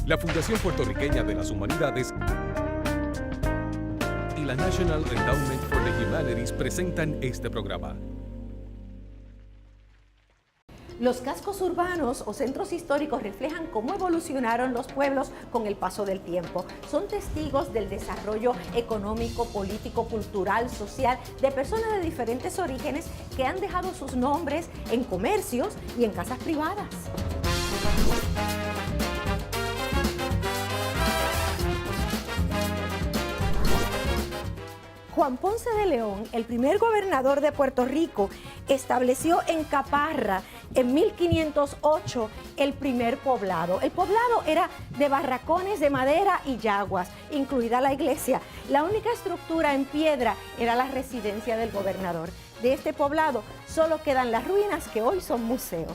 La Fundación Puertorriqueña de las Humanidades y la National Endowment for the Humanities presentan este programa. Los cascos urbanos o centros históricos reflejan cómo evolucionaron los pueblos con el paso del tiempo. Son testigos del desarrollo económico, político, cultural, social de personas de diferentes orígenes que han dejado sus nombres en comercios y en casas privadas. Juan Ponce de León, el primer gobernador de Puerto Rico, estableció en Caparra en 1508 el primer poblado. El poblado era de barracones de madera y yaguas, incluida la iglesia. La única estructura en piedra era la residencia del gobernador. De este poblado solo quedan las ruinas que hoy son museo.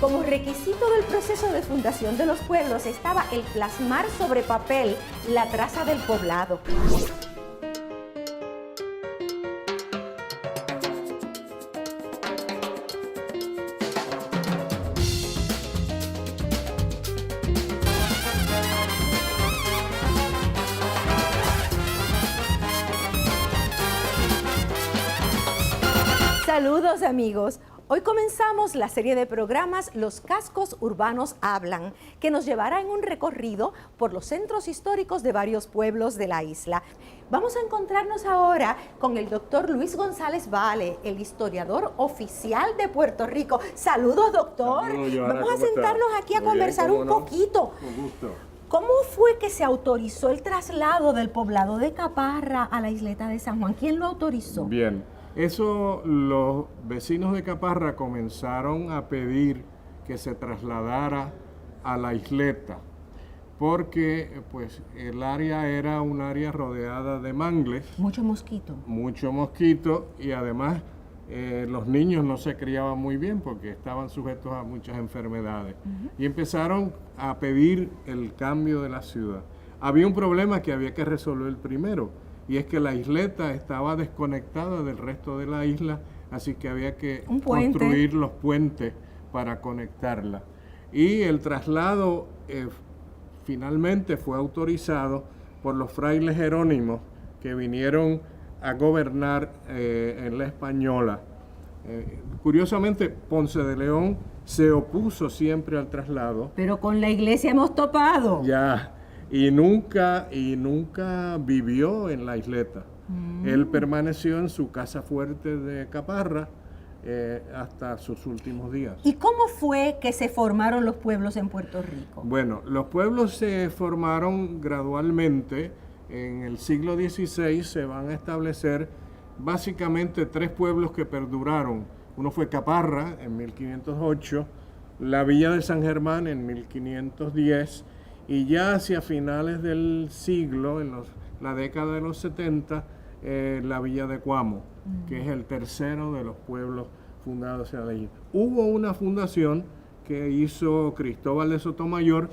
Como requisito del proceso de fundación de los pueblos estaba el plasmar sobre papel la traza del poblado. Saludos amigos. Hoy comenzamos la serie de programas Los Cascos Urbanos Hablan, que nos llevará en un recorrido por los centros históricos de varios pueblos de la isla. Vamos a encontrarnos ahora con el doctor Luis González Vale, el historiador oficial de Puerto Rico. Saludos, doctor. Saludos, vamos a sentarnos aquí a conversar un poquito. Con gusto. ¿Cómo fue que se autorizó el traslado del poblado de Caparra a la isleta de San Juan? ¿Quién lo autorizó? Bien. Eso, los vecinos de Caparra comenzaron a pedir que se trasladara a la isleta, porque pues el área era un área rodeada de mangles. Mucho mosquito. Mucho mosquito y además los niños no se criaban muy bien porque estaban sujetos a muchas enfermedades. Y empezaron a pedir el cambio de la ciudad. Había un problema que había que resolver primero, y es que la isleta estaba desconectada del resto de la isla, así que había que construir los puentes para conectarla. Y el traslado finalmente fue autorizado por los frailes jerónimos que vinieron a gobernar en la Española. Curiosamente, Ponce de León se opuso siempre al traslado. Pero con la iglesia hemos topado. Ya. Y nunca vivió en la isleta. Él permaneció en su casa fuerte de Caparra hasta sus últimos días. ¿Y cómo fue que se formaron los pueblos en Puerto Rico? Bueno, los pueblos se formaron gradualmente. En el siglo XVI se van a establecer básicamente tres pueblos que perduraron. Uno fue Caparra en 1508, la Villa de San Germán en 1510, y ya hacia finales del siglo, en la década de los 70, la Villa de Cuamo, que es el tercero de los pueblos fundados en la isla. Hubo una fundación que hizo Cristóbal de Sotomayor,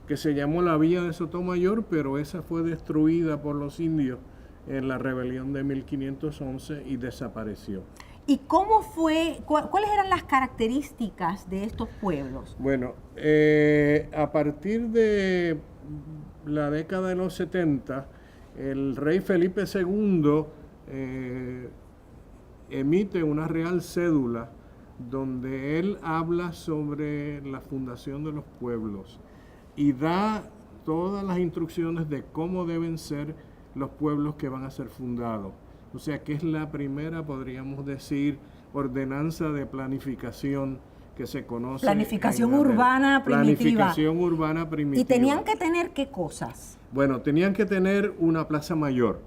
que se llamó la Villa de Sotomayor, pero esa fue destruida por los indios en la rebelión de 1511 y desapareció. ¿Y cómo fue, cuáles eran las características de estos pueblos? Bueno, a partir de la década de los 70, el rey Felipe II emite una real cédula donde él habla sobre la fundación de los pueblos y da todas las instrucciones de cómo deben ser los pueblos que van a ser fundados. O sea, que es la primera, podríamos decir, ordenanza de planificación que se conoce. Planificación urbana primitiva. Planificación urbana primitiva. ¿Y tenían que tener qué cosas? Bueno, tenían que tener una plaza mayor.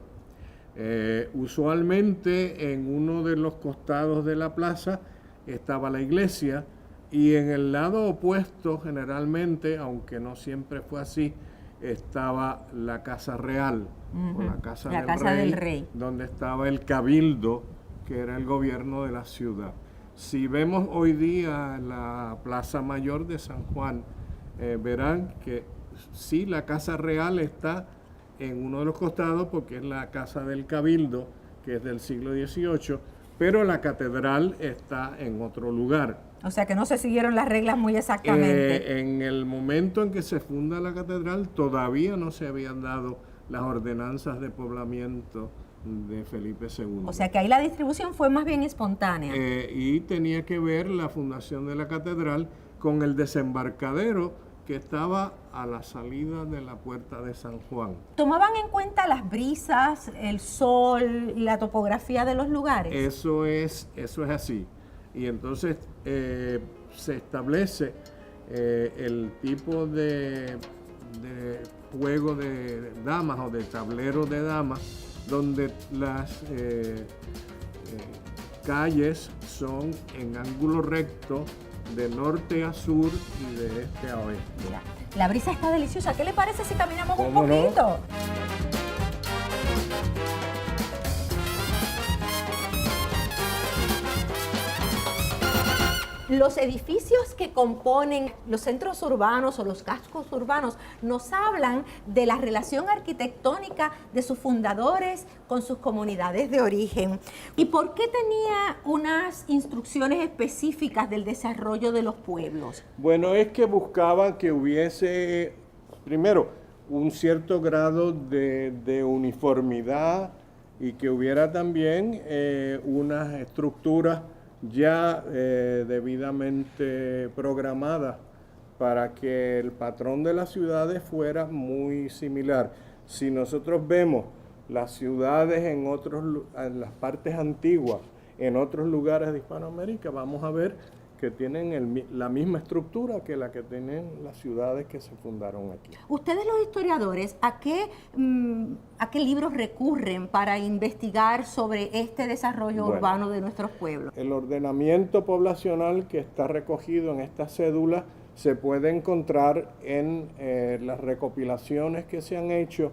Usualmente en uno de los costados de la plaza estaba la iglesia y en el lado opuesto, generalmente, aunque no siempre fue así, estaba la Casa Real, o la Casa del Rey, donde estaba el Cabildo, que era el gobierno de la ciudad. Si vemos hoy día la Plaza Mayor de San Juan, verán que sí, la Casa Real está en uno de los costados porque es la Casa del Cabildo, que es del siglo XVIII, pero la catedral está en otro lugar. O sea que no se siguieron las reglas muy exactamente. En el momento en que se funda la catedral todavía no se habían dado las ordenanzas de poblamiento de Felipe II. O sea que ahí la distribución fue más bien espontánea. Y tenía que ver la fundación de la catedral con el desembarcadero que estaba a la salida de la puerta de San Juan. ¿Tomaban en cuenta las brisas, el sol, la topografía de los lugares? Eso es así. Y entonces se establece el tipo de juego de damas o de tablero de damas, donde las calles son en ángulo recto de norte a sur y de este a oeste. Mira, la brisa está deliciosa. ¿Qué le parece si caminamos un ¿Cómo no? poquito? Los edificios que componen los centros urbanos o los cascos urbanos nos hablan de la relación arquitectónica de sus fundadores con sus comunidades de origen. ¿Y por qué tenía unas instrucciones específicas del desarrollo de los pueblos? Bueno, es que buscaban que hubiese, primero, un cierto grado de uniformidad y que hubiera también unas estructuras ya debidamente programadas para que el patrón de las ciudades fuera muy similar. Si nosotros vemos las ciudades en las partes antiguas, en otros lugares de Hispanoamérica, vamos a ver que tienen la misma estructura que la que tienen las ciudades que se fundaron aquí. Ustedes los historiadores, ¿a qué libros recurren para investigar sobre este desarrollo urbano de nuestros pueblos? El ordenamiento poblacional que está recogido en esta cédula se puede encontrar en las recopilaciones que se han hecho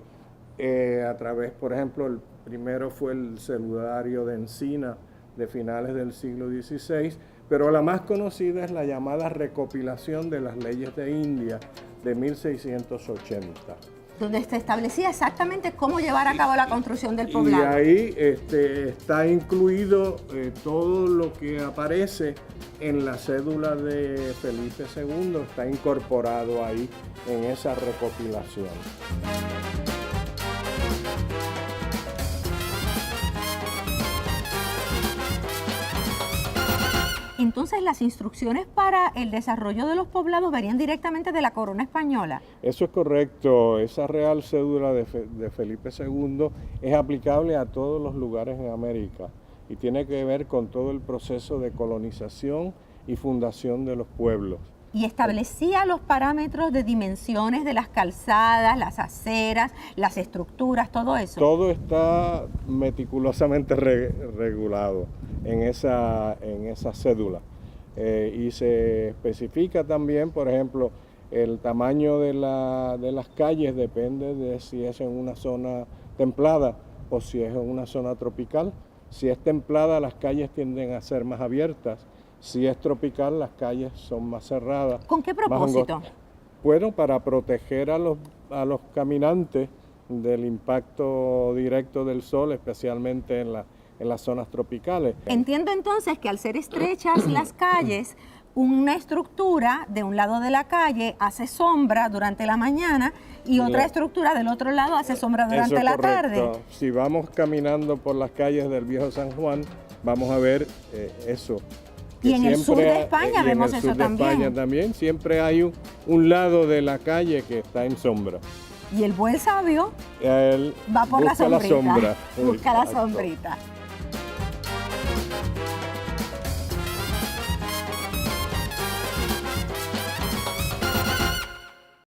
a través, por ejemplo, el primero fue el celudario de Encina de finales del siglo XVI, pero la más conocida es la llamada recopilación de las leyes de India de 1680. Donde se establecía exactamente cómo llevar a cabo la construcción del poblado. Y ahí está incluido todo lo que aparece en la cédula de Felipe II, está incorporado ahí en esa recopilación. Entonces, las instrucciones para el desarrollo de los poblados venían directamente de la corona española. Eso es correcto. Esa Real Cédula de Felipe II es aplicable a todos los lugares en América y tiene que ver con todo el proceso de colonización y fundación de los pueblos. Y establecía los parámetros de dimensiones de las calzadas, las aceras, las estructuras, todo eso. Todo está meticulosamente regulado en esa cédula. Y se especifica también, por ejemplo, el tamaño de las calles depende de si es en una zona templada o si es en una zona tropical. Si es templada, las calles tienden a ser más abiertas. Si es tropical, las calles son más cerradas. ¿Con qué propósito? Bueno, para proteger a los caminantes del impacto directo del sol, especialmente en las zonas tropicales. Entiendo entonces que al ser estrechas las calles, una estructura de un lado de la calle hace sombra durante la mañana y otra estructura del otro lado hace sombra durante la tarde. Si vamos caminando por las calles del Viejo San Juan, vamos a ver eso. Y en el sur de España vemos eso también. España también siempre hay un lado de la calle que está en sombra. Y el buen sabio Él va por la sombrita. sombra. Busca la Exacto. sombrita.